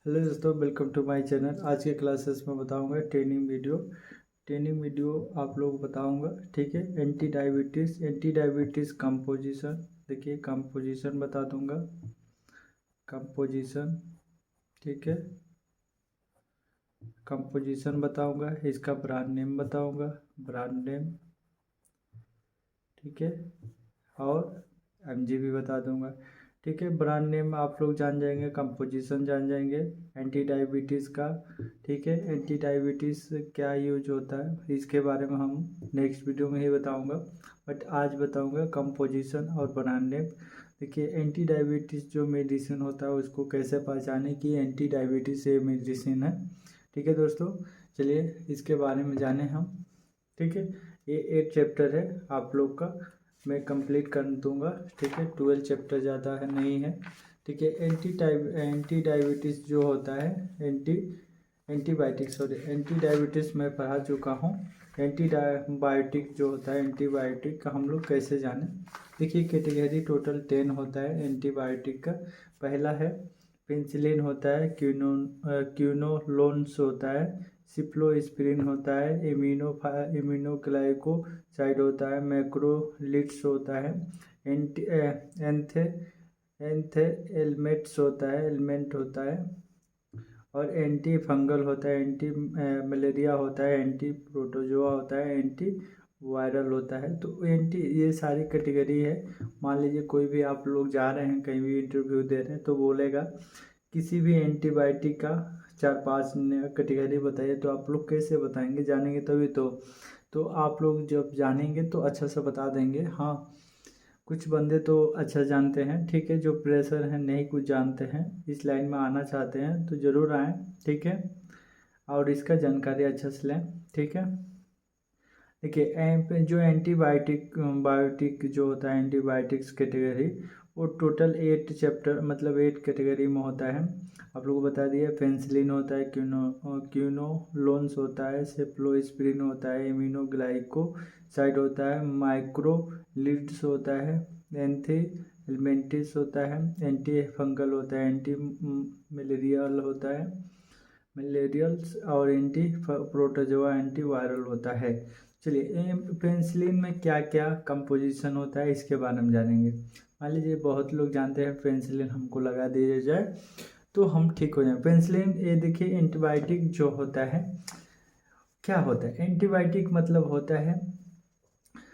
Hello दोस्तों, welcome to my channel. आज के क्लासेस में बताऊंगा ट्रेनिंग वीडियो आप लोग बताऊंगा। ठीक है, एंटी डायबिटीज़ कंपोजिशन। देखिए, कंपोजिशन बता दूंगा, कंपोजिशन। ठीक है, कंपोजिशन बताऊंगा, इसका ब्रांड नेम बताऊंगा, ब्रांड नेम। ठीक है, और एमजी भी बता दूंगा। ठीक है, ब्रांड नेम आप लोग जान जाएंगे, कंपोजिशन जान जाएंगे एंटी डायबिटीज़ का। ठीक है, एंटी डायबिटीज़ क्या यूज होता है इसके बारे में हम नेक्स्ट वीडियो में ही बताऊंगा, बट आज बताऊंगा कंपोजिशन और ब्रांड नेम। देखिए, एंटी डायबिटीज़ जो मेडिसिन होता है उसको कैसे पहचाने कि एंटी डायबिटीज़ ये मेडिसिन है। ठीक है दोस्तों, चलिए इसके बारे में जाने हम। ठीक है, ये 8 चैप्टर है आप लोग का, मैं कंप्लीट कर दूंगा। ठीक है, 12 चैप्टर ज़्यादा है नहीं है। ठीक है, एंटी डायबिटीज़ जो होता है, एंटी डायबिटीज़ मैं पढ़ा चुका हूँ। एंटीबायोटिक जो होता है, एंटीबायोटिक का हम लोग कैसे जाने। देखिए, कैटेगरी टोटल 10 होता है एंटीबायोटिक का। पहला है पेंसिलिन होता है, क्यूनोलोन्स होता है, सिप्लोस्पिरिन होता है, इम्यूनोग्लाइकोसाइड होता है, मैक्रोलिड्स होता है, एंथेल्मेंट्स होता है, एलिमेंट होता है, और एंटी फंगल होता है, एंटी मलेरिया होता है, एंटी प्रोटोजोआ होता है, एंटी वायरल होता है। तो ये सारी कैटेगरी है। मान लीजिए कोई भी आप लोग जा रहे हैं, कहीं भी इंटरव्यू दे रहे हैं, तो बोलेगा किसी भी एंटीबायोटिक का 4-5 कैटेगरी बताइए, तो आप लोग कैसे बताएंगे, जानेंगे तभी तो आप लोग जब जानेंगे तो अच्छा से बता देंगे। हाँ, कुछ बंदे तो अच्छा जानते हैं। ठीक है, जो प्रेशर हैं नहीं कुछ जानते हैं, इस लाइन में आना चाहते हैं तो ज़रूर आएँ। ठीक है, और इसका जानकारी अच्छा से लें। ठीक है, देखिए जो बायोटिक जो होता है, एंटीबायोटिक्स कैटेगरी, वो टोटल 8 चैप्टर मतलब 8 कैटेगरी में होता है। आप लोगों को बता दिया, पेंसिलिन होता है, क्यूनोलोन्स होता है, सेफ्लोस्पिरिन होता है, इम्यूनोग्लाइकोसाइड होता है, माइक्रोलिड्स होता है, एंथेल्मेंटिस होता है, एंटी फंगल होता है, एंटी मलेरियल होता है, मलेरियल्स, और एंटी प्रोटोजोआ एंटी वायरल होता है। चलिए, पेंसिलिन में क्या क्या कंपोजिशन होता है इसके बारे में जानेंगे। मान लीजिए बहुत लोग जानते हैं पेंसिलिन हमको लगा दिया जाए तो हम ठीक हो जाए। पेंसिलिन, ये देखिए एंटीबायोटिक जो होता है, क्या होता है एंटीबायोटिक मतलब होता है,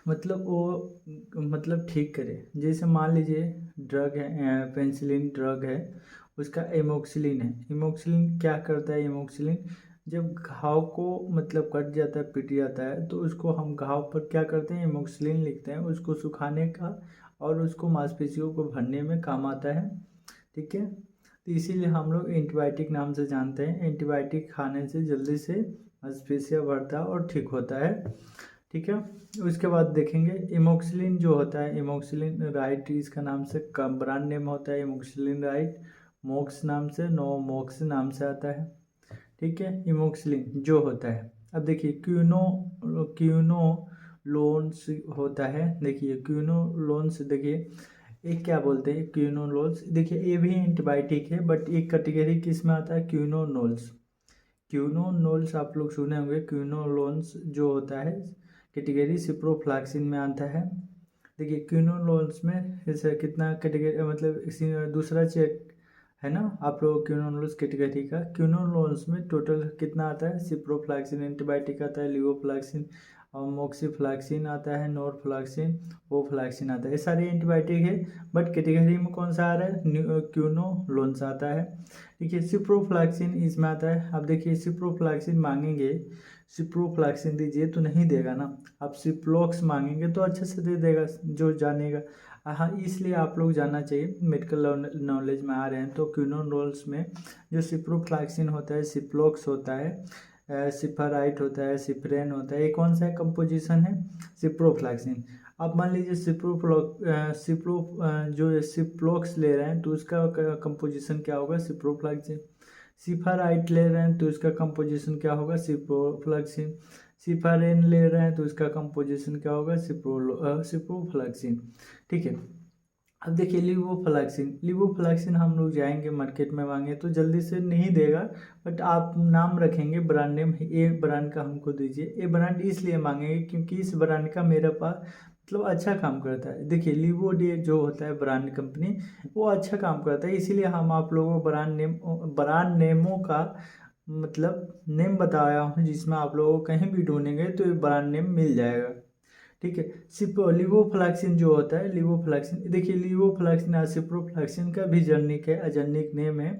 मतलब वो मतलब ठीक करे। जैसे मान लीजिए ड्रग है, पेंसिलिन ड्रग है, उसका एमोक्सिलिन है। एमोक्सिलिन क्या करता है, एमोक्सिलिन जब घाव को मतलब कट जाता है, पिट जाता है, तो उसको हम घाव पर क्या करते हैं, एमोक्सिलिन लिखते हैं, उसको सुखाने का और उसको मांसपेशियों को भरने में काम आता है। ठीक है, तो इसीलिए हम लोग एंटीबायोटिक नाम से जानते हैं। एंटीबायोटिक खाने से जल्दी से मांसपेशियाँ बढ़ता है और ठीक होता है। ठीक है, उसके बाद देखेंगे इमोक्सिलिन जो होता है, इमोक्सिलिन राइट इसका नाम से कम ब्रांड नेम होता है, इमोक्सिलिन राइट, मोक्स नाम से, नो मोक्स नाम से आता है। ठीक है, इमोक्सिलिन जो होता है, अब देखिए क्यूनो लोन्स होता है। देखिए क्यूनोलोन्स, देखिए ये क्या बोलते हैं, क्यूनोलोन्स। देखिए ये भी एंटीबायोटिक है, बट एक कैटेगरी किस में आता है, क्यूनोनोल्स। क्यूनोनोल्स आप लोग सुने होंगे। क्यूनोलोन्स जो होता है कैटेगरी सिप्रोफ्लैक्सिन में आता है। देखिए क्यूनोलोन्स में जैसे कितना कैटेगरी मतलब इसी दूसरा चेक है ना आप लोग, क्यूनोलोन्स कैटेगरी का। क्यूनोलोन्स में टोटल कितना आता है, सिप्रोफ्लैक्सिन एंटीबायोटिक आता है, लिवोफ्लैक्सिन और मोक्सीफ्लैक्सिन आता है, नोरफ्लैक्सिन, ओफ्लैक्सिन आता है। ये सारे एंटीबायोटिक है, बट कैटेगरी में कौन सा आ रहा है, क्यूनोलोन्स आता है। देखिए सिप्रोफ्लैक्सिन इसमें आता है। अब देखिए सिप्रोफ्लैक्सिन मांगेंगे, सिप्रोफ्लैक्सिन दीजिए तो नहीं देगा ना, आप सिप्लोक्स मांगेंगे तो अच्छे से दे देगा जो जानेगा। हाँ, इसलिए आप लोग जानना चाहिए, मेडिकल नॉलेज में आ रहे हैं तो क्यूनोलोन्स में जो सिप्रोफ्लैक्सिन होता है, सिप्लोक्स होता है, सिफराइट होता है, सिप्रेन होता है, ये कौन सा कंपोजिशन है, सिप्रोफ्लैक्सिन। अब मान लीजिए जो सिप्लोक्स ले रहे हैं तो उसका कंपोजिशन क्या होगा, सिप्रोफ्लैक्सिन। सिफराइट ले रहे हैं तो इसका कंपोजिशन क्या होगा, सिप्रोफ्लैक्सिन। सिफारेन ले रहे हैं तो इसका कंपोजिशन क्या होगा, सिप्रोफ्लैक्सिन। ठीक है, अब देखिए लिवोफ्लैक्सिन हम लोग जाएंगे मार्केट में मांगे तो जल्दी से नहीं देगा, बट आप नाम रखेंगे ब्रांड नेम, ए ब्रांड का हमको दीजिए। ए ब्रांड इसलिए मांगेंगे क्योंकि इस ब्रांड का मेरे पास मतलब अच्छा काम करता है। देखिए लिवोडे जो होता है ब्रांड कंपनी, वो अच्छा काम करता है, इसीलिए हम आप लोगों को ब्रांड नेमों का मतलब नेम बताया हूँ, जिसमें आप लोगों को कहीं भी ढूंढेंगे तो ये ब्रांड नेम मिल जाएगा। ठीक है। लिवोफ्लैक्सिन जो होता है, लिवोफ्लैक्सिन देखिए लिवोफ्लैक्सिन सिप्रोफ्लैक्सिन का भी जेनेरिक नेम है,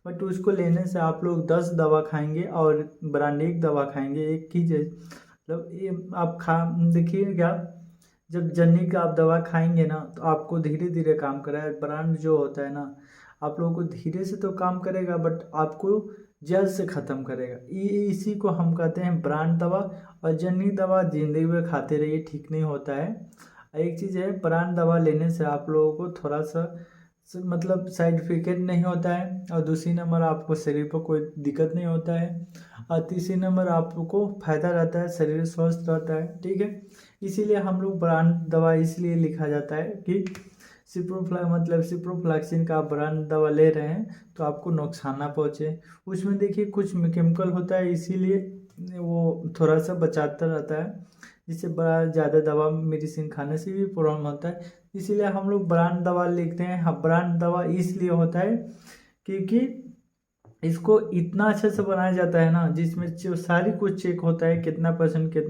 बट उसको लेने से आप लोग 10 दवा खाएंगे और ब्रांड एक दवा खाएंगे, एक ही मतलब ये आप खा देखिएगा, जब जेनेरिक आप दवा खाएंगे ना तो आपको धीरे धीरे काम करेगा। ब्रांड जो होता है ना आप लोगों को धीरे से तो काम करेगा, बट आपको जल्द से ख़त्म करेगा। इसी को हम कहते हैं ब्रांड दवा। और जेनेरिक दवा जिंदगी में खाते रहिए, ठीक नहीं होता है। एक चीज़ है, ब्रांड दवा लेने से आप लोगों को थोड़ा सा मतलब साइड इफेक्ट नहीं होता है, और दूसरी नंबर आपको शरीर पर कोई दिक्कत नहीं होता है, और तीसरी नंबर आपको फायदा रहता है, शरीर स्वस्थ रहता है। ठीक है। इसीलिए हम लोग ब्रांड दवा इसलिए लिखा जाता है कि सिप्रोफ्लैक्सिन का आप ब्रांड दवा ले रहे हैं तो आपको नुकसान ना पहुँचे। उसमें देखिए कुछ केमिकल होता है, इसीलिए वो थोड़ा सा बचाता रहता है, जिससे बड़ा ज़्यादा दवा मेडिसिन खाने से भी प्रॉब्लम होता है। इसीलिए हम लोग ब्रांड दवा लिखते हैं। हाँ, ब्रांड दवा इसलिए होता है क्योंकि इसको इतना अच्छे से बनाया जाता है ना, जिसमें जो सारी कुछ चेक होता है, कितना परसेंट है,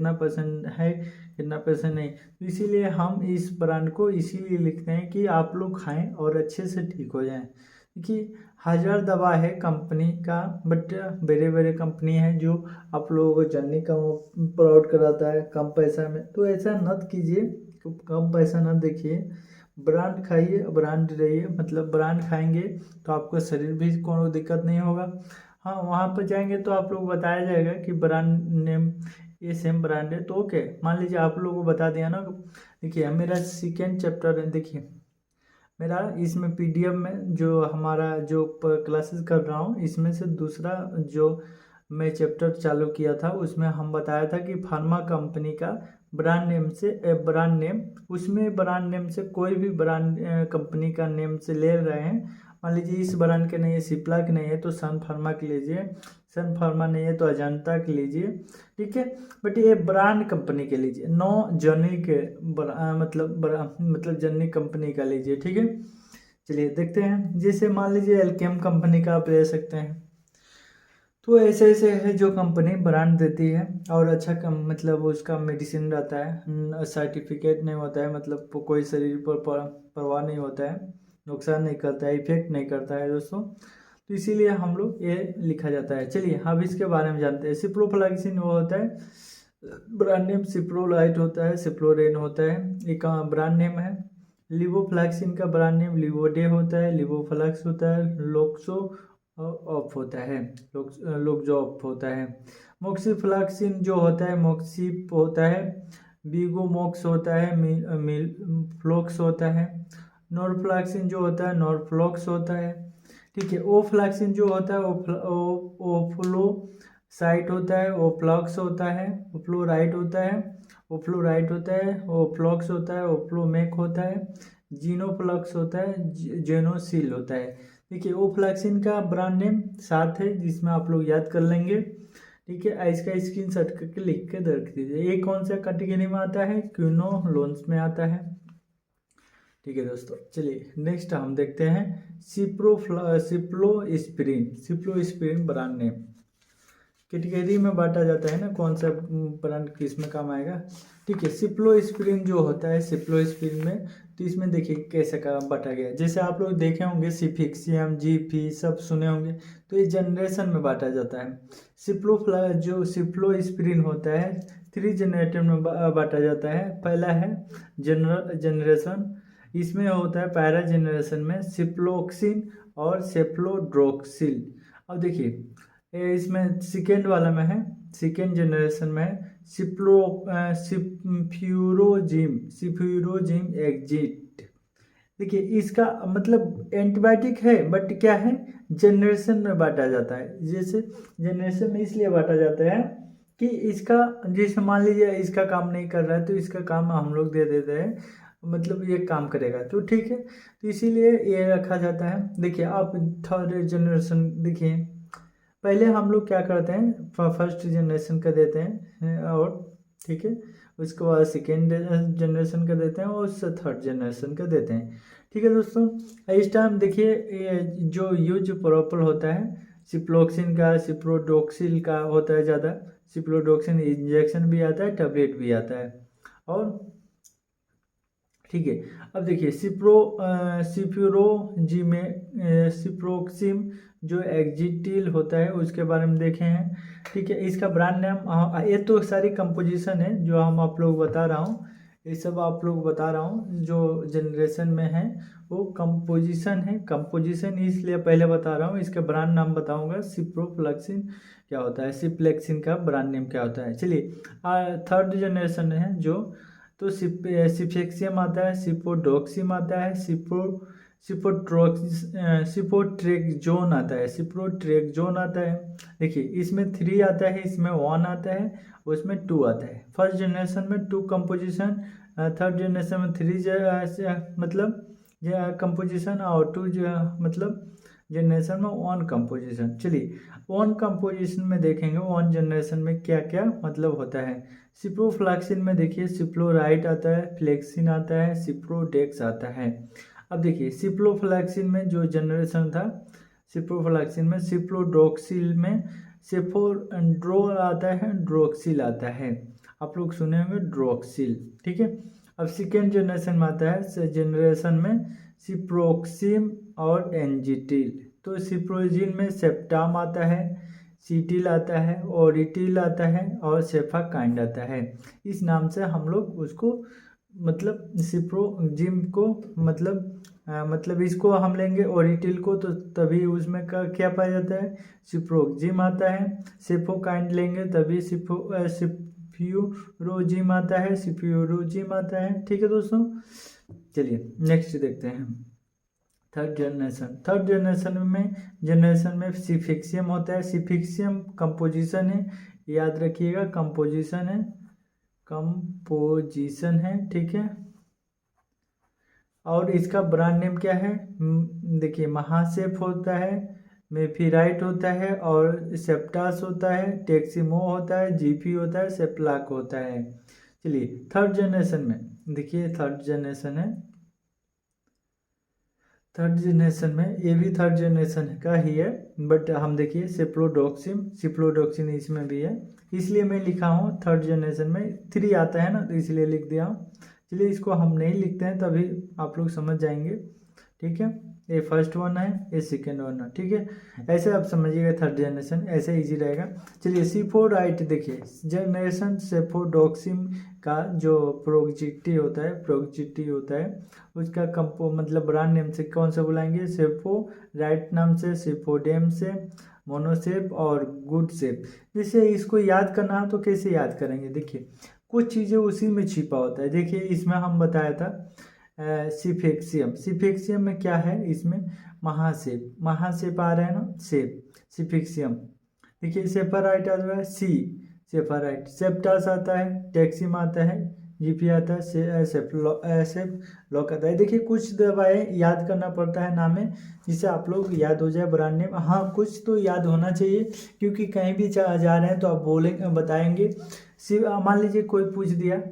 कितना परसेंट नहीं। तो इसीलिए हम इस ब्रांड को इसीलिए लिखते हैं कि आप लोग खाएं और अच्छे से ठीक हो जाएं। क्योंकि हजार दवा है कंपनी का, बट बड़े बड़े कंपनी है जो आप लोगों को जानने का प्रोवाइड कराता है कम पैसा में। तो ऐसा मत कीजिए, कम पैसा ना देखिए, ब्रांड खाइए, ब्रांड रहिए, मतलब ब्रांड खाएंगे तो आपका शरीर भी कोनो दिक्कत नहीं होगा। हाँ, वहाँ पर जाएंगे तो आप लोग बताया जाएगा कि ब्रांड नेम ये सेम ब्रांड है, तो ओके मान लीजिए आप लोगों को बता दिया ना। देखिए मेरा सेकेंड चैप्टर है, देखिए मेरा इसमें PDF में जो हमारा जो क्लासेस कर रहा हूँ, इसमें से दूसरा जो मैं चैप्टर चालू किया था उसमें हम बताया था कि फार्मा कंपनी का ब्रांड नेम से ब्रांड नेम, उसमें ब्रांड नेम से कोई भी ब्रांड कंपनी का नेम से ले रहे हैं। मान लीजिए इस ब्रांड के नहीं है, सिप्ला के नहीं है तो सन फार्मा के लीजिए, सन फार्मा नहीं है तो अजंता के लीजिए। ठीक है। बट ये ब्रांड कंपनी के लीजिए, नो जेनेरिक मतलब जेनेरिक कंपनी का लीजिए। ठीक है। चलिए देखते हैं, जैसे मान लीजिए एल्केम कंपनी का आप ले सकते हैं। तो ऐसे ऐसे है जो कंपनी ब्रांड देती है और अच्छा कम मतलब उसका मेडिसिन रहता है, सर्टिफिकेट नहीं होता है, मतलब कोई शरीर पर प्रभाव नहीं होता है, नुकसान नहीं करता है, इफेक्ट नहीं करता है दोस्तों। तो इसीलिए हम लोग ये लिखा जाता है। चलिए अब इसके बारे में जानते हैं। सिप्रोफ्लैक्सिन वो होता है, ब्रांड नेम सिप्रोलाइट होता है, सिप्रोरेन होता है, एक ब्रांड नेम है। लिवोफ्लैक्सिन का ब्रांड नेम लिवोडे होता है, लिवोफ्लैक्स होता है, लोक्सो ऑफ होता है, लोग जो ऑफ होता है। मोक्सीफ्लैक्सिन जो होता है मोक्सिप होता है, बीगोमोक्स होता है, मिल फ्लोक्स होता है। नॉरफ्लैक्सिन जो होता है नॉरफ्लॉक्स होता है। ठीक है। ओफ्लैक्सिन जो होता है ओफ्लो साइट होता है, ओफ्लॉक्स होता है, ओफ्लोराइट होता है, ओफ्लोराइट होता है, ओफ्लॉक्स होता है, ओफ्लोमेक होता है, जीनोफ्लक्स होता है, जेनोसिल होता है। देखिए ओफ्लैक्सिन का ब्रांड नेम 7 है, जिसमें आप लोग याद कर लेंगे। ठीक है। इसका स्क्रीनशॉट करके लिख के रख दीजिए। ये कौन सा कैटेगरी में आता है, क्विनोलोन्स में आता है। ठीक है दोस्तों, चलिए नेक्स्ट हम देखते हैं सिप्लोस्पिरिन ब्रांड नेम कैटेगरी में बांटा जाता है ना, कौन सा ब्रांड किस में काम आएगा। ठीक है। सिप्लोस्पिरिन जो होता है सिप्लोस्पिरिन में, तो इसमें देखिए कैसे काम बांटा गया है। जैसे आप लोग देखे होंगे सिफिक्सियम जीफी सब सुने होंगे, तो ये जनरेशन में बांटा जाता है। जो सिप्लोस्पिरिन होता है 3 जनरेशन में बांटा जाता है। पहला है जनरेशन, इसमें होता है पैरा जनरेशन में सिप्लोक्सिन और सेफ्लोड्रोक्सिल। अब देखिए इसमें सेकेंड वाला में है, सेकेंड जनरेशन में है सिफ्यूरोजिम एग्जिट। देखिए इसका मतलब एंटीबायोटिक है, बट क्या है जनरेशन में बांटा जाता है। जैसे जनरेशन में इसलिए बांटा जाता है कि इसका जैसे मान लीजिए इसका काम नहीं कर रहा है तो इसका काम हम लोग दे देते हैं मतलब ये काम करेगा, तो ठीक है, तो इसीलिए ये रखा जाता है। देखिए आप थर्ड जनरेशन देखिए, पहले हम लोग क्या करते हैं, फर्स्ट जनरेशन का देते हैं और ठीक है, उसके बाद सेकेंड जनरेशन का देते हैं और थर्ड जनरेशन का देते हैं। ठीक है दोस्तों, इस टाइम देखिए ये जो यूज प्रॉपर होता है सिप्रोक्सिन का, सिप्रोडोक्सिल का होता है ज़्यादा। सिप्रोडोक्सिन इंजेक्शन भी आता है, टैबलेट भी आता है। और ठीक है, अब देखिए सिप्रोक्सिम जो एक्जिटिल होता है उसके बारे में देखे हैं। ठीक है, इसका ब्रांड नेम, ये तो सारी कंपोजिशन है जो हम आप लोग बता रहा हूँ, ये सब आप लोग बता रहा हूँ जो जनरेशन में है वो कंपोजिशन है। कंपोजिशन इसलिए पहले बता रहा हूँ, इसका ब्रांड नाम बताऊंगा। सिप्रोफ्लैक्सिन क्या होता है, सिप्लेक्सिन का ब्रांड नेम क्या होता है। चलिए थर्ड जनरेशन है जो, तो सिफेक्सियम आता है, सिपोडोक्सिम आता है, सिपोट्रेक्जोन आता है, सिप्रोट्रेक्जोन आता है। देखिए इसमें 3 आता है, इसमें 1 आता है, उसमें 2 आता है। फर्स्ट जनरेशन में 2 कंपोजिशन, थर्ड जनरेशन में 3 मतलब कंपोजिशन, और 2 मतलब जनरेशन में 1 कंपोजिशन। चलिए 1 कंपोजिशन में देखेंगे 1 जनरेशन में क्या क्या मतलब होता है। सिप्रोफ्लैक्सिन में देखिए सिप्लोराइट आता है, फ्लेक्सिन आता है, सिप्रोडेक्स आता है। अब देखिए सिप्रोफ्लैक्सिन में जो जनरेशन था, सिप्रोफ्लैक्सिन में सिप्रोडोक्सिल में सेफोड्रोल आता है, ड्रोक्सिल आता है। आप लोग सुने होंगे ड्रोक्सिल। ठीक है, अब सेकेंड जनरेशन में आता है, जनरेशन में सिप्रोक्सिम और एंजिटिल। तो सिप्रोजिन में सेप्टाम आता है, सीटिल आता है, ओरिटिल आता है और सेफाकाइंड आता है। इस नाम से हम लोग उसको मतलब सिप्रोजिम को मतलब इसको हम लेंगे ओरिटिल को, तो तभी उसमें का क्या पाया जाता है, सिप्रोजिम आता है। सेफोकाइंड लेंगे तभी सिफ्यूरोजिम आता है, सिफ्यूरोजिम आता है। ठीक है दोस्तों, चलिए नेक्स्ट देखते हैं थर्ड जनरेशन में सिफिक्सियम होता है। सिफिक्सियम कंपोजिशन है, याद रखिएगा कंपोजिशन है। ठीक है, और इसका ब्रांड नेम क्या है, देखिए महासेफ होता है, मेफिराइट होता है, और सेप्टास होता है, टेक्सिमो होता है, जीपी होता है, सेप्लाक होता है। चलिए थर्ड जनरेशन में देखिए, थर्ड जनरेशन में ये भी थर्ड जनरेशन का ही है, बट हम देखिए सिप्लोडोक्सिन इसमें भी है, इसलिए मैं लिखा हूँ थर्ड जनरेशन में 3 आता है ना, तो इसलिए लिख दिया हूँ। चलिए इसको हम नहीं लिखते हैं, तभी आप लोग समझ जाएंगे। ठीक है, ये फर्स्ट वन है, ये सेकेंड वन है। ठीक है, ऐसे आप समझिएगा थर्ड जनरेशन, ऐसे इजी रहेगा। चलिए सिफोराइट देखिए, जनरेशन सेफोडोक्सिम का जो प्रोजिटी होता है उसका मतलब ब्रांड नेम से कौन सा बुलाएंगे, सेफोराइट नाम से, सेफोडेम से, मोनोसेप और गुड सेप। जैसे इसको याद करना है तो कैसे याद करेंगे, देखिए कुछ चीज़ें उसी में छिपा होता है। देखिए इसमें हम बताया था सिफेक्सियम में क्या है, इसमें महासेप आ रहा है ना, सिफिक्सियम। देखिए सेफराइट आ रहा है, सेफराइट, सेप्टास आता है, टेक्सिम आता है, जीपी आता है, सेफ्लॉक आता है। देखिए कुछ दवाएं याद करना पड़ता है नाम में, जिससे आप लोग याद हो जाए ब्रांड नेम। हाँ कुछ तो याद होना चाहिए, क्योंकि कहीं भी जा रहे हैं तो आप बोलेंगे, बताएंगे। मान लीजिए कोई पूछ दिया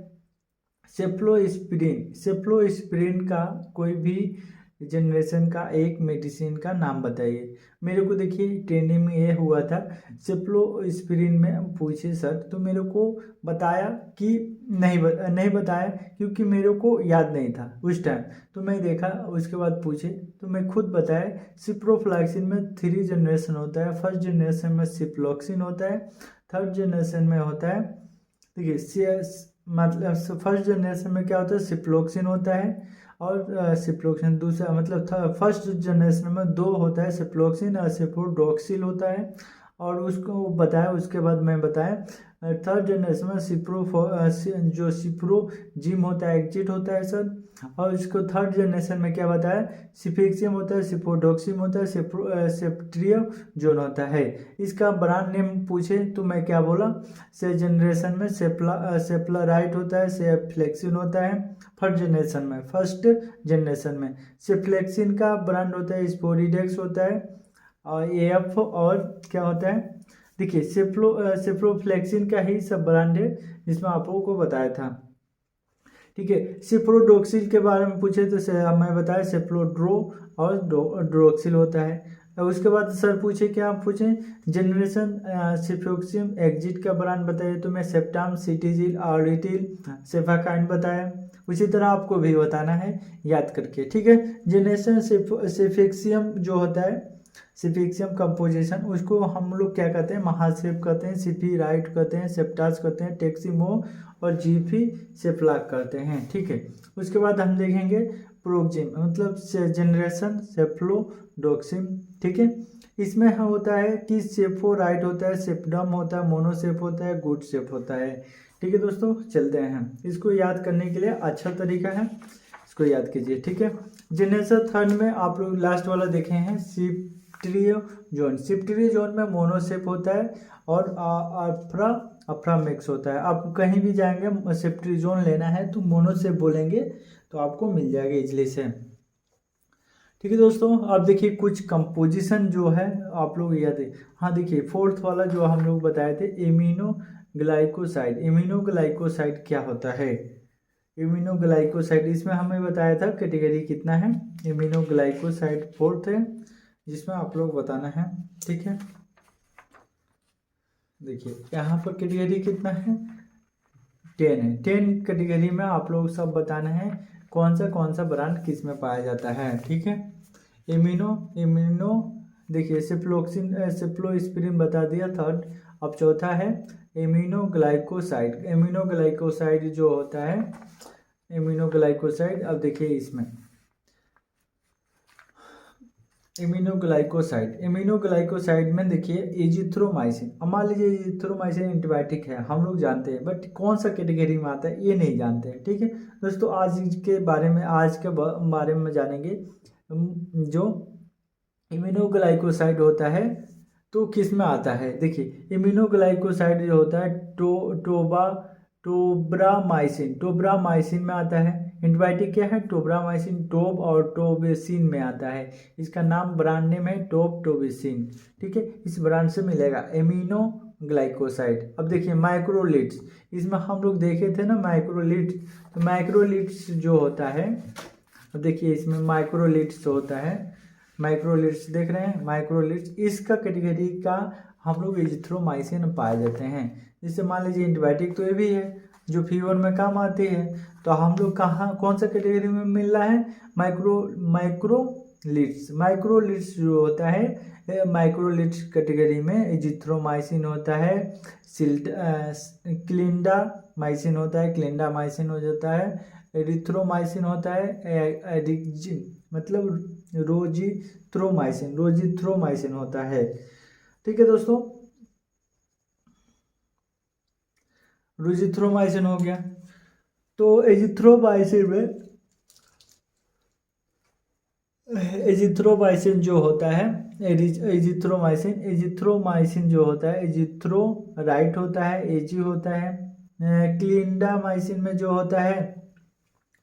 सेफ्लोस्पिरिन का कोई भी जनरेशन का एक मेडिसिन का नाम बताइए। मेरे को देखिए ट्रेनिंग में ये हुआ था, सेफ्लोस्पिरिन में पूछे सर, तो मेरे को बताया कि नहीं बताया, क्योंकि मेरे को याद नहीं था उस टाइम। तो मैं देखा, उसके बाद पूछे तो मैं खुद बताया। सिप्रोफ्लैक्सिन में 3 जनरेशन होता है। फर्स्ट जनरेशन में सिप्लोक्सिन होता है, थर्ड जनरेशन में होता है, देखिए मतलब फर्स्ट जनरेशन में क्या होता है, सिप्लोक्सिन होता है, और सिप्लोक्सिन दूसरा मतलब फर्स्ट जनरेशन में 2 होता है, सिप्लोक्सिन और सिप्रोडोक्सिल होता है। और उसको बताया, उसके बाद मैं बताया थर्ड जनरेशन में जो सिप्रोजिम होता है एग्जिट होता है सर। और इसको थर्ड जनरेशन में क्या बताया, सिफिक्सियम होता है, सिप्रोडोक्सिम होता है, सेप्ट्रियोजोन होता है। इसका ब्रांड नेम पूछे तो मैं क्या बोला, से जनरेशन में सेप्लाराइट होता है, सेफ्लेक्सिन होता है। फर्स्ट जनरेशन में सेफ्लेक्सिन का ब्रांड होता है स्पोरिडेक्स होता है, और एफ और क्या होता है, देखिए सेफ्लोफ्लेक्सिन का ही सब ब्रांड है जिसमें आप लोगों को बताया था। ठीक है, सिप्रोडोक्सिल के बारे में पूछे तो मैं बताया सेफ्लोड्रो और ड्रोक्सिल होता है। और उसके बाद सर पूछे क्या आप पूछे, जनरेशन सिफ्लोक्सिम एग्जिट का ब्रांड बताइए, तो मैं सेप्टाम, सिटीजिल, ऑरिटिल, सेफाकाइन बताया। उसी तरह आपको भी बताना है याद करके। ठीक है, जनरेशन सिफिक्सियम जो होता है, सिफिक्सियम कंपोजिशन, उसको हम लोग क्या कहते हैं, महासेप कहते हैं, सिफिराइट कहते हैं, सेप्टास कहते हैं, टेक्सिमो और जीफी सेफ्लाक करते हैं। ठीक है, उसके बाद हम देखेंगे प्रोक्जिम मतलब जनरेशन सेफ्लोडोक्सिम। ठीक है, इसमें होता है कि सेफोराइट होता है, सेप्डम होता है, मोनोसेप होता है, गुड सेप होता है। ठीक है दोस्तों, चलते हैं, इसको याद करने के लिए अच्छा तरीका है, इसको याद कीजिए। ठीक है, जनरेशन थर्ड में आप लोग लास्ट वाला देखे हैं सिप्ट्रियोजोन। सिप्ट्रियोजोन में मोनोसेप होता है और अफ्रा मिक्स होता है। आप कहीं भी जाएंगे सिप्ट्रियोजोन लेना है तो मोनोसेप बोलेंगे तो आपको मिल जाएगा इजली से। ठीक है दोस्तों, आप देखिए कुछ कंपोजिशन जो है आप लोग याद है। हाँ देखिए, फोर्थ वाला जो हम लोग बताए थे इम्यूनोग्लाइकोसाइड। इम्यूनोग्लाइकोसाइड क्या होता है, इम्यूनोग्लाइकोसाइड इसमें हमें बताया था कैटेगरी कितना है, इम्यूनोग्लाइकोसाइड फोर्थ है जिसमें आप लोग बताना है। ठीक है, देखिए यहाँ पर कैटेगरी कितना है, 10 है। 10 कैटेगरी में आप लोग सब बताना है कौन सा ब्रांड किस में पाया जाता है। ठीक है, इम्यूनो देखिए सेफ्लोस्पिरिन बता दिया थर्ड। अब चौथा है इम्यूनोग्लाइकोसाइड। इम्यूनोग्लाइकोसाइड जो होता है इम्यूनोग्लाइकोसाइड, अब देखिए इसमें इम्यूनोग्लाइकोसाइड में देखिए एजिथ्रोमाइसिन। अब मान लीजिए एजिथ्रोमाइसिन एंटीबायोटिक है, हम लोग जानते हैं, बट कौन सा कैटेगरी में आता है ये नहीं जानते हैं। ठीक है दोस्तों, आज के बारे में जानेंगे। जो इम्यूनोग्लाइकोसाइड होता है तो किस में आता है, देखिए इम्यूनोग्लाइकोसाइड जो होता है टोब्रामाइसिन में आता है। एंटीबायोटिक क्या है, टोब्रामाइसिन, टोब और टोबेसिन में आता है। इसका नाम ब्रांड नेम है टोबेसिन। ठीक है, इस ब्रांड से मिलेगा इम्यूनोग्लाइकोसाइड। अब देखिए माइक्रोलिट्स, इसमें हम लोग देखे थे ना माइक्रोलिट्स, तो माइक्रोलिट्स जो होता है, अब देखिए इसमें माइक्रोलिट्स होता है, माइक्रोलिट्स देख रहे हैं, माइक्रोलिट्स इसका कैटेगरी का हम लोग एजिथ्रोमाइसिन पाए जाते हैं। जिससे मान लीजिए एंटीबायोटिक तो ये भी है जो फीवर में काम आती है, तो हम लोग कौन सा कैटेगरी में मिल रहा है, माइक्रोलिट्स जो होता है, माइक्रोलिट्स कैटेगरी में एजिथ्रोमाइसिन होता है, क्लिंडामाइसिन होता है, क्लिंडामाइसिन हो जाता है, एरिथ्रोमाइसिन होता है, मतलब रोजिथ्रोमाइसिन होता है। ठीक है दोस्तों, रोजिथ्रोमाइसिन हो गया। तो एजिथ्रोमाइसिन जो होता है, एजिथ्रोमाइसिन जो होता है, एजिथ्रोराइट होता है, एजी होता है। क्लिंडामाइसिन में जो होता है,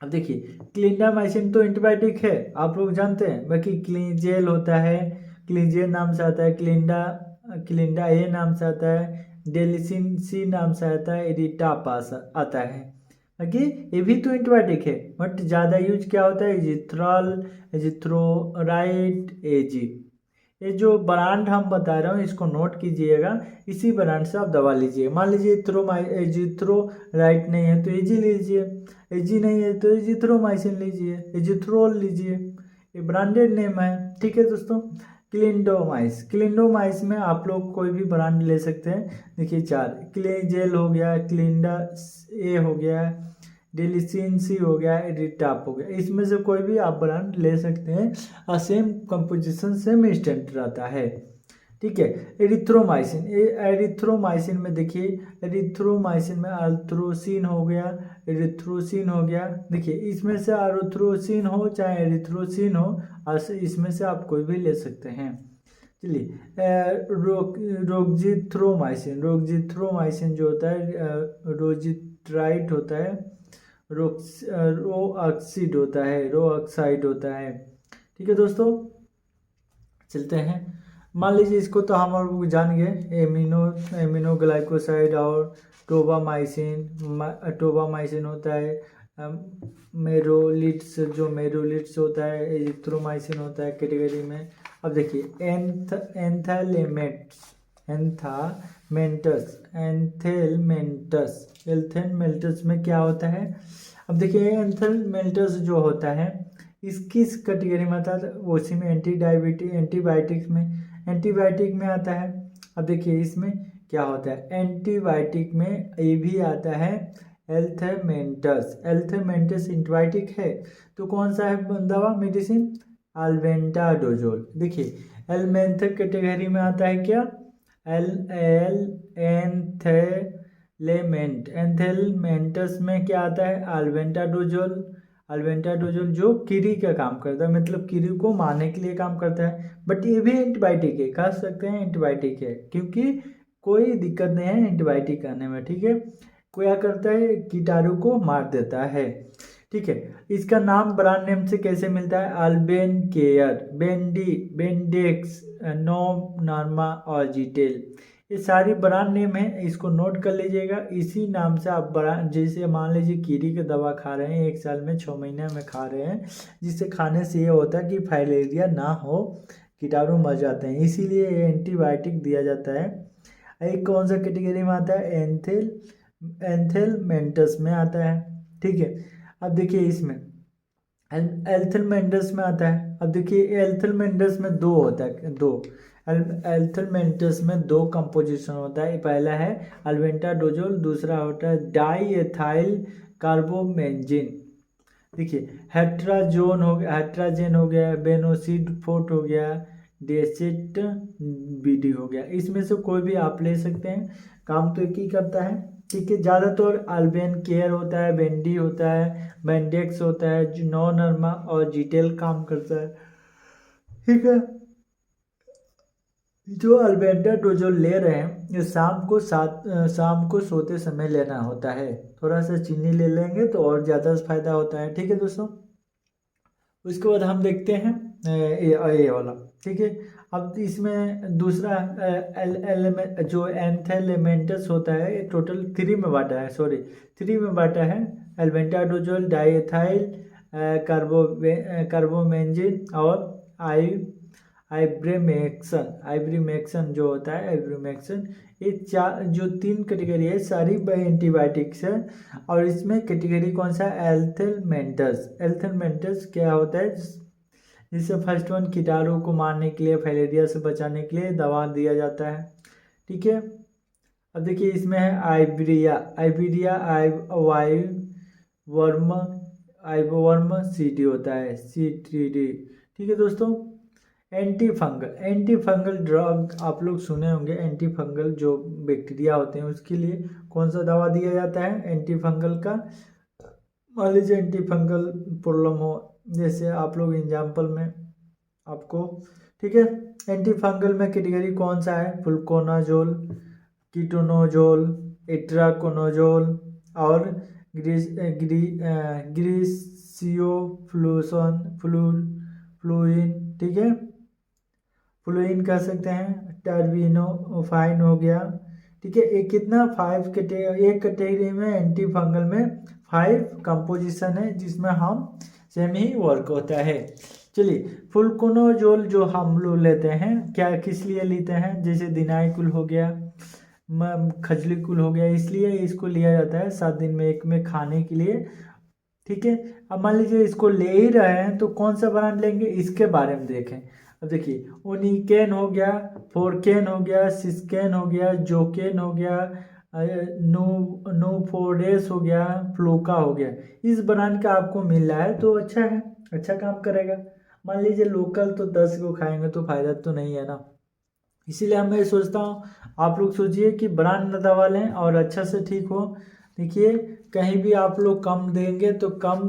अब देखिए क्लिंडामाइसिन तो एंटीबायोटिक है आप लोग जानते हैं, बाकी क्लीजेल होता है, क्लीजेल नाम से आता है, क्लिंडा ए नाम से आता है, डेलिसिन सी नाम से आता है, एडिटापास आता है। बाकी ये भी तो एंटीबायोटिक है, बट ज़्यादा यूज क्या होता है, एजिथ्रॉल, एजिथ्रोराइट, एजी। ये जो ब्रांड हम बता रहे हूँ इसको नोट कीजिएगा, इसी ब्रांड से आप दवा लीजिए। मान लीजिए एजिथ्रोराइट नहीं है तो एजी लीजिए, एजी नहीं है तो एजिथ्रोमाइसिन लीजिए, एजिथ्रोल लीजिए, ये ब्रांडेड नेम है। ठीक है दोस्तों, क्लिंडोमाइस में आप लोग कोई भी ब्रांड ले सकते हैं। देखिए 4 क्लीजेल हो गया, क्लिंडा ए हो गया, डेलिसिन सी हो गया, एडिटाप हो गया, इसमें से कोई भी आप ब्रांड ले सकते हैं और सेम कंपोजिशन सेम इंस्टेंट रहता है। ठीक है। एरिथ्रोमाइसिन, एरिथ्रोमाइसिन में देखिए, एरिथ्रोमाइसिन में अल्थ्रोसिन हो गया, एरिथ्रोसिन हो गया। देखिए इसमें से एरिथ्रोसिन हो चाहे एरिथ्रोसिन हो, इसमें से आप कोई भी ले सकते हैं। चलिए रोगजिथ्रोमाइसिन, रोगजिथ्रोमाइसिन जो होता है रोजिट्राइट होता है, रोऑक्सिड होता है, रोऑक्साइड होता है। ठीक है दोस्तों, चलते हैं। मान लीजिए इसको तो हम लोग जान गए, एमिनोग्लाइकोसाइड और टोबामाइसिन होता है, मेरोलिट्स, जो मेरोलिट्स होता है, एजिथ्रोमाइसिन होता है कैटेगरी में। अब देखिए एंथेलमेंटस में क्या होता है। अब देखिए एंथेलमेंटस जो होता है इस किस कैटेगरी में आता है, उसी में एंटीबायोटिक में आता है। अब देखिए इसमें क्या होता है, एंटीबायोटिक में ये भी आता है एल्थमेंटस एंटीबायोटिक है। तो कौन सा है दवा, मेडिसिन, अल्बेंडाजोल। देखिए एलमेंथ कैटेगरी में आता है क्या, एंथेलमेंटस में क्या आता है, अल्बेंडाजोल जो कीड़ी का काम करता है, मतलब कीड़ी को मारने के लिए काम करता है। बट ये भी एंटीबायोटिक है, कह सकते हैं एंटीबायोटिक है, क्योंकि कोई दिक्कत नहीं है एंटीबायोटिक करने में। ठीक है, क्या करता है, कीटाणु को मार देता है। ठीक है, इसका नाम ब्रांड नेम से कैसे मिलता है, अल्बेन केयर, बेंडेक्स, नो नॉर्मा और जीटेल, ये सारी ब्रांड नेम है, इसको नोट कर लीजिएगा। इसी नाम से आप ब्रांड, जैसे मान लीजिए कीड़ी की दवा खा रहे हैं 1 साल में 6 महीने में खा रहे हैं, जिससे खाने से ये होता है कि फाइलेरिया ना हो, कीटाणु मर जाते हैं, इसीलिए ये एंटीबायोटिक दिया जाता है। एक कौन सा कैटेगरी में आता है, एंथेलमेंटस में आता है। ठीक है, अब देखिए इसमें एल्थलमेंटस में आता है। अब देखिए एल्थलमेंटस में दो होता है, एल्थलमेंटस में 2 कंपोजिशन होता है। पहला है अल्बेंडाजोल, दूसरा होता है डाईएथाइल कार्बोमेंजिन। देखिए हेट्राजेन हो गया, बेनोसिड-फोर्ट हो गया, डेसेट बीडी हो गया। इसमें से कोई भी आप ले सकते हैं, काम तो एक ही करता है। ठीक है, ज़्यादातर अल्बेन केयर होता है, बेंडी होता है, बेंडेक्स होता है, नो नर्मा और जीटेल काम करता है। ठीक है, जो अल्बेंडाजोल ले रहे हैं ये शाम को सोते समय लेना होता है। थोड़ा सा चीनी ले लेंगे तो और ज़्यादा फायदा होता है। ठीक है दोस्तों, उसके बाद हम देखते हैं ये वाला। ठीक है, अब इसमें दूसरा जो एंथेलमेंटस होता है, ये टोटल 3 में बांटा है, 3 में बांटा है, अल्बेंडाजोल, डाईएथाइल कार्बोमेंजिन और आइब्रीमेक्सन जो होता है, आइब्रीमेक्सन। ये 3 कैटेगरी है, सारी एंटीबायोटिक्स है। और इसमें कैटेगरी कौन सा है, एल्थलमेंटस क्या होता है, जिससे फर्स्ट वन कीटाणु को मारने के लिए, फाइलेरिया से बचाने के लिए दवा दिया जाता है। ठीक है, अब देखिए इसमें है आइबीरिया आइबोवर्म सीडी होता है, C3D। ठीक है दोस्तों, एंटीफंगल ड्रग आप लोग सुने होंगे, एंटीफंगल जो बैक्टीरिया होते हैं उसके लिए कौन सा दवा दिया जाता है एंटीफंगल का। मान लीजिए एंटीफंगल प्रॉब्लम हो, जैसे आप लोग एग्जाम्पल में आपको, ठीक है, एंटीफंगल में कैटेगरी कौन सा है, फ्लुकोनाजोल, कीटोनोजोल, इट्राकोनोजोल और ग्रीसियोफ्लुइन। ठीक है, फ्लुइन कह सकते हैं, टर्बिनोफाइन हो गया। ठीक है, एक कितना 5 एक कैटेगरी में एंटीफंगल में 5 कंपोजिशन है, जिसमें हम सेम ही वर्क होता है। चलिए फ्लुकोनाजोल जो हम लोग लेते हैं, क्या किस लिए लेते हैं, जैसे दिनाइकुल हो गया, खजलीकुल हो गया, इसलिए इसको लिया जाता है 7 दिन में 1 में खाने के लिए। ठीक है, अब मान लीजिए इसको ले ही रहे हैं तो कौन सा ब्रांड लेंगे, इसके बारे में देखें। अब देखिए ओनिकेन हो गया, फोरकेन हो गया, सिस्केन हो गया, जोकेन हो गया, नोफोरेस हो गया, फ्लोका हो गया। इस ब्रांड का आपको मिल रहा है तो अच्छा है, अच्छा काम करेगा। मान लीजिए लोकल तो 10 को खाएंगे तो फायदा तो नहीं है ना, इसीलिए मैं सोचता हूँ आप लोग सोचिए कि ब्रांड दवा लें और अच्छा से ठीक हो। देखिए कहीं भी आप लोग कम देंगे तो कम,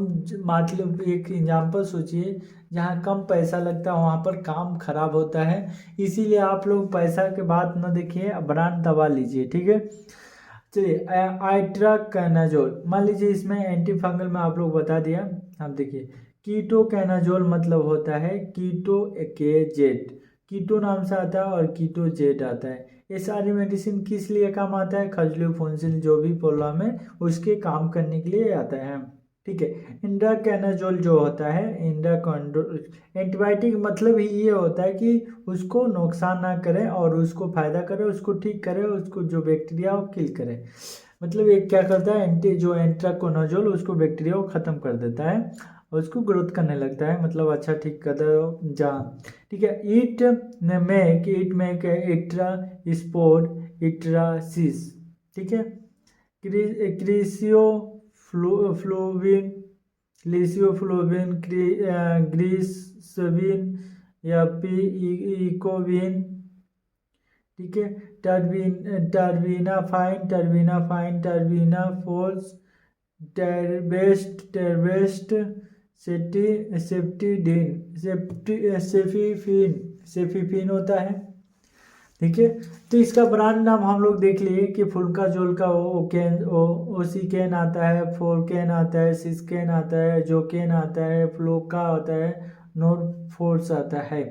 मतलब एक एग्जाम्पल सोचिए, जहाँ कम पैसा लगता है वहाँ पर काम खराब होता है। इसीलिए आप लोग पैसा के बात न देखिए, ब्रांड दवा लीजिए, ठीक है। चलिए आइट्राकैनाजोल, मान लीजिए इसमें एंटी फंगल में आप लोग बता दिया। अब देखिए कीटोकैनाजोल मतलब होता है कीटो के जेड, कीटो नाम से आता है और कीटो जेड आता है। ये सारी मेडिसिन किस लिए काम आता है, खजली फुंसिल जो भी प्रॉब्लम है उसके काम करने के लिए आता है, ठीक है। इंडाकैनाजोल जो होता है, एंटीबायोटिक मतलब ही ये होता है कि उसको नुकसान ना करे और उसको फायदा करे, उसको ठीक करे, उसको जो बैक्टीरिया हो किल करे। मतलब ये क्या करता है, जो एंट्राकोनाजोल उसको बैक्टीरिया को खत्म कर देता है और उसको ग्रोथ करने लगता है, मतलब अच्छा ठीक कर दे जहाँ, ठीक है। ईट मेक इट्रा स्पोर इट्रासिस, ठीक है। क्रिसियो फ्लोविन, लिसियोफ्लोविन, ग्रीसविन या पी इकोविन, ठीक है। टर्बिनाफाइन, टर्बिना फोल्स, टेरबेस्ट, सेफिफिन होता है, ठीक है। तो इसका ब्रांड नाम हम लोग देख लिए कि फुल्का जोल का ओसिकेन आता है, फोरकेन आता है, सिस्केन आता है, जोकेन आता है, फ्लोका आता है, नोरफोर्स आता है।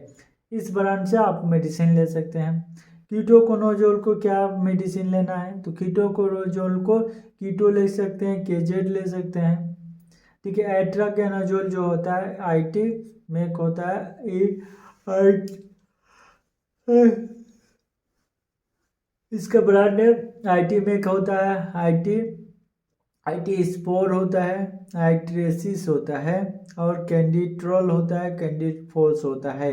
इस ब्रांड से आप मेडिसिन ले सकते हैं। कीटोकोनाजोल को क्या मेडिसिन लेना है, तो कीटोकोनाजोल को कीटो ले सकते हैं, केजेड ले सकते हैं, ठीक है। एट्राकेनाजोल जो होता है आईटी मेक होता है, इसका ब्रांड नेम आईटी मेक होता है, आईटी आईटी स्पोर होता है, आइट्रेसिस होता है और कैंडिट्रोल होता है, कैंडिफोल्स होता है।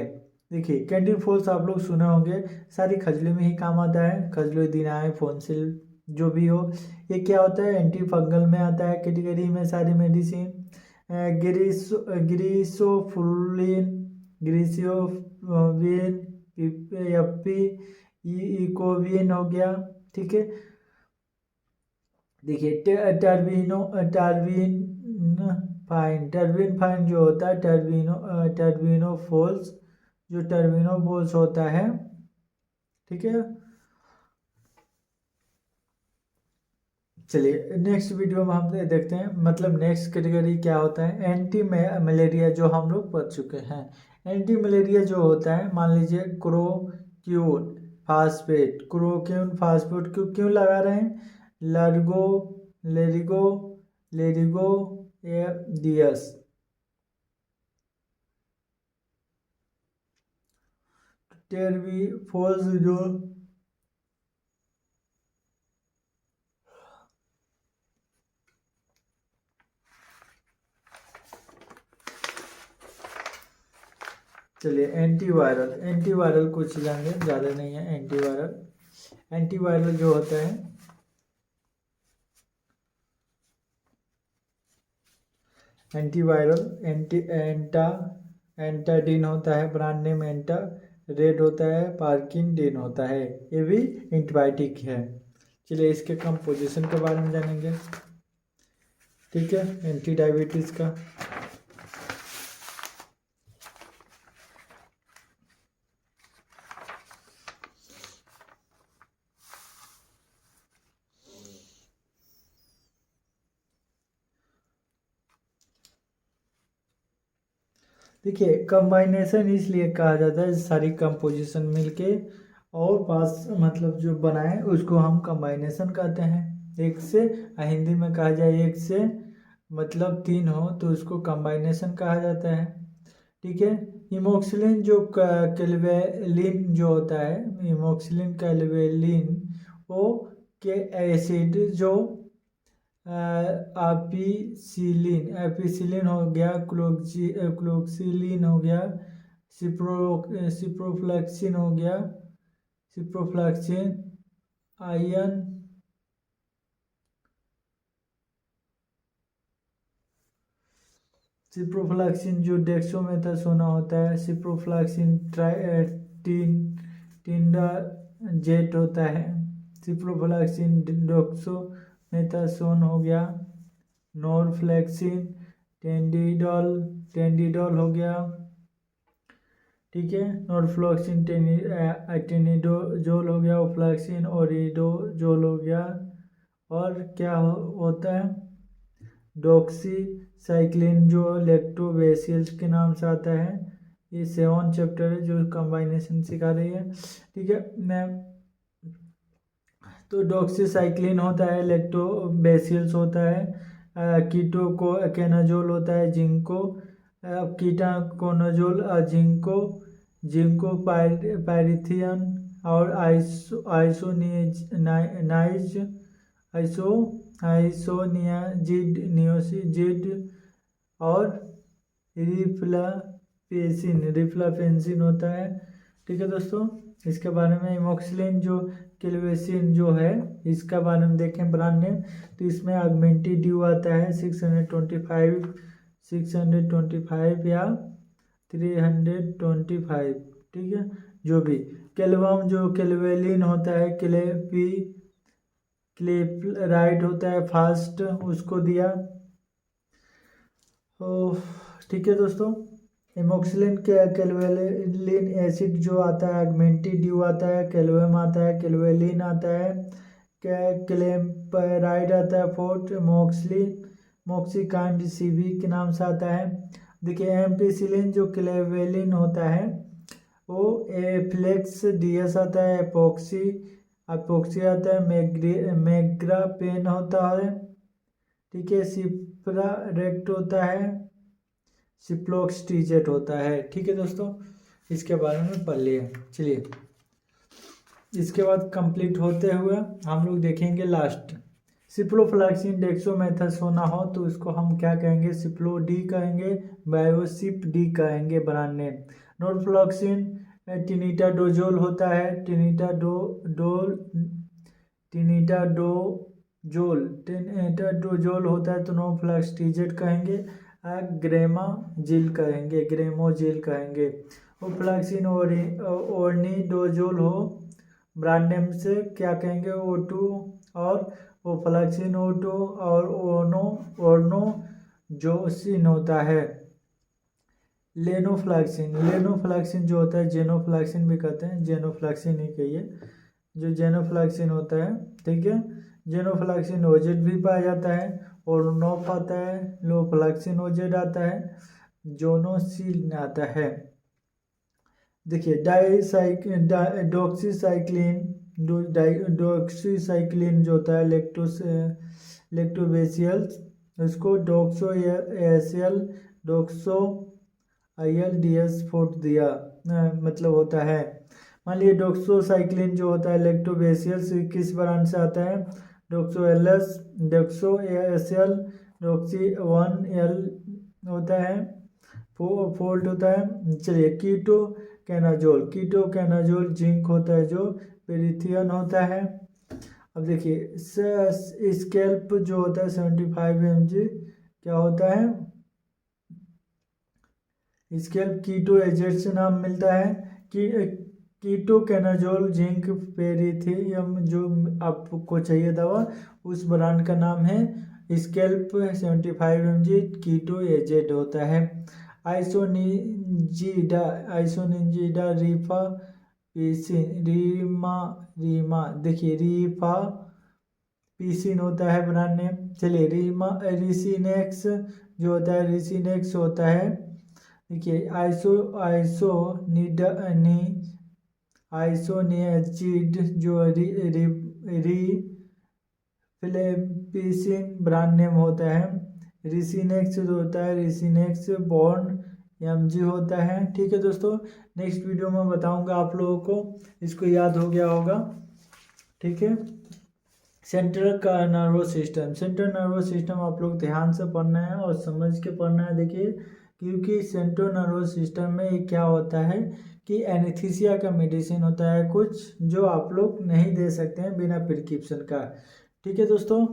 देखिए कैंडिफोल्स आप लोग सुने होंगे, सारी खजली में ही काम आता है, खजली दिनाए फोंसिल जो भी हो। ये क्या होता है, एंटी फंगल में आता है कैटेगरी में सारी मेडिसिन। ग्रीसोफुलिन, ग्रीसियोविन, एफपी, इकोविन हो गया, ठीक है। देखिए टर्बिन फाइन जो होता है, टर्बिनोफोल्स, जो टर्बिनोफोल्स होता है, ठीक है। चलिए नेक्स्ट वीडियो में हम देखते हैं, मतलब नेक्स्ट कैटेगरी क्या होता है, एंटी मलेरिया जो हम लोग पढ़ चुके हैं। एंटी मलेरिया जो होता है, मान लीजिए क्रोक्यून फास्फेट, क्रोक्यून फास्फेट क्यों क्यों लगा रहे हैं, लर्गो लेरिगो लेरिगो डियस, टेरबीफोल्स जो, चलिए एंटीवायरल, एंटीवायरल कुछ जानेंगे, ज़्यादा नहीं है। एंटीवायरल, एंटीवायरल जो होता है, एंटीवायरल एंटाडीन होता है, ब्रांड नेम एंटा रेड होता है, पार्किनडीन होता है, ये भी एंटीबायोटिक है। चलिए इसके कंपोजिशन के बारे में जानेंगे, ठीक है। एंटी डायबिटीज़ का, देखिए कंबाइनेशन इसलिए कहा जाता है, सारी कंपोजिशन मिलके और पास मतलब जो बनाए उसको हम कंबाइनेशन कहते हैं। एक से हिंदी में कहा जाए, एक से मतलब तीन हो तो उसको कंबाइनेशन कहा जाता है, ठीक है। इमोक्सिलिन जो कैल्वेलिन जो होता है, इमोक्सिलिन कैल्वेलिन वो के एसिड जो एपिसिलिन हो गया, क्लोक्सिलिन हो गया, सिप्रोफ्लैक्सिन हो गया, सिप्रोफ्लैक्सिन आयन, सिप्रोफ्लैक्सिन जो डेक्सोमेथासोना होता है, सिप्रोफ्लैक्सिन टीन टिंडाजेट होता है। सिप्रोफ्लैक्सिन डेक्सामेथासोन हो गया। नॉरफ्लेक्सिन टेंडिडोल हो गया, ठीक है। नॉरफ्लॉक्सिन टेनिडोजोल हो गया, ओफ्लैक्सिन ओरिडोजोल हो गया। और क्या होता है, डॉक्सीसाइक्लिन जो लैक्टोबैसिलस के नाम से आता है। ये 7 चैप्टर है जो कंबाइनेशन सिखा रही है, ठीक है। तो डॉक्सीसाइक्लिन होता है, लैक्टोबैसिलस होता है, कीटो को केनाजोल होता है, जिंको कीटाकोनाजोल, जिंको पायरिथियन और आइसोनियाजिड नियोसिजिड और रिफ्लापेंसिन होता है, ठीक है दोस्तों। इसके बारे में इमोक्सिलिन जो क्लेवेसिन जो है इसका बारे में देखें ब्रांड नेम, तो इसमें ऑगमेंटिड्यू आता है 625 या 325, ठीक है। जो भी क्लेवम जो क्लेवेलिन होता है, क्लेपराइट होता है फास्ट, उसको दिया, ठीक है दोस्तों। इमोक्सिलिन क्लेवेलिन एसिड जो आता है, ऑगमेंटिड्यू आता है, क्लेवम आता है, क्लेवेलिन आता है, क्लेपराइट आता है, फोर्ट मोक्सिकांड सीवी के नाम से आता है। देखिए एम्पिसिलिन जो क्लेवेलिन होता है वो फ्लेक्स डीएस आता है, अपोक्सी आता है, मेग्रापेन होता है, ठीक है। सिप्रारेक्ट होता है, सिप्लोक्सटीजेट होता है, ठीक है दोस्तों। इसके बारे में पढ़ लिए। चलिए इसके बाद कंप्लीट होते हुए हम लोग देखेंगे लास्ट, सिप्रोफ्लैक्सिन डेक्सामेथासोन हो तो उसको हम क्या कहेंगे, सिप्लो डी कहेंगे, बायोसिप डी कहेंगे ब्रांड नेम। नॉरफ्लॉक्सिन टिनिडाडोजोल होता है, टिनिडाडोजोल होता है तो नॉरफ्लॉक्सटीजेट कहेंगे, ग्रेमोजिल कहेंगे। ओफ्लैक्सिन ओर्निडोजोल हो ब्रांड नेम से क्या कहेंगे, O2 और ओफ्लैक्सिन O2 और ओर्नोजोसिन होता है। लेनोफ्लैक्सिन जो होता है, जेनोफ्लैक्सिन भी कहते हैं, जेनोफ्लैक्सिन ही कहिए, जो जेनोफ्लैक्सिन होता है, ठीक है। जेनोफ्लैक्सिन ओजेड भी पाया जाता है, और नोफ आता है, लोफ्लैक्सिन ओजेड आता है, जोनोसिल आता है। देखिए डॉक्सीसाइक्लिन जो होता है लैक्टोबैसिलस, उसको डॉक्सोआईएल-DS4 दिया, मतलब होता है। मान लीजिए डॉक्सोसाइक्लिन जो होता है लैक्टोबैसिलस किस ब्रांड से आता है, डॉक्सोएलएस, डॉक्सोएएसएल, डॉक्सी1एल होता है, फोल्ट होता है। चलिए कीटो कैनाजोल जिंक होता है, जो पेरिथियन होता है। अब देखिए स्केल्प जो होता है 75 mg क्या होता है, स्केल्प कीटो एजेट से नाम मिलता है। कीटो कैनाजोल जिंक पेरिथियम जो आपको चाहिए दवा, उस ब्रांड का नाम है स्केल्प 75 mg कीटो एजेट होता है। आइसोनिंजिडा रीमा देखिए रीफापीसिन होता है ब्रांड नेम। चलिए रिसिनेक्स जो होता है, रिसिनेक्स होता है, देखिए आइसोनियाजिड जो रिफ्लेपिसिन ब्रांड नेम होता है। रिसिनेक्स जो होता है, रिसिनेक्स बॉन्ड MG होता है, ठीक है दोस्तों। नेक्स्ट वीडियो में बताऊंगा आप लोगों को, इसको याद हो गया होगा, ठीक है। सेंट्रल नर्वस सिस्टम आप लोग ध्यान से पढ़ना है और समझ के पढ़ना है। देखिए क्योंकि सेंट्रल नर्वस सिस्टम में ये क्या होता है कि एनेस्थीसिया का मेडिसिन होता है कुछ, जो आप लोग नहीं दे सकते हैं बिना प्रिस्क्रिप्शन का, ठीक है दोस्तों।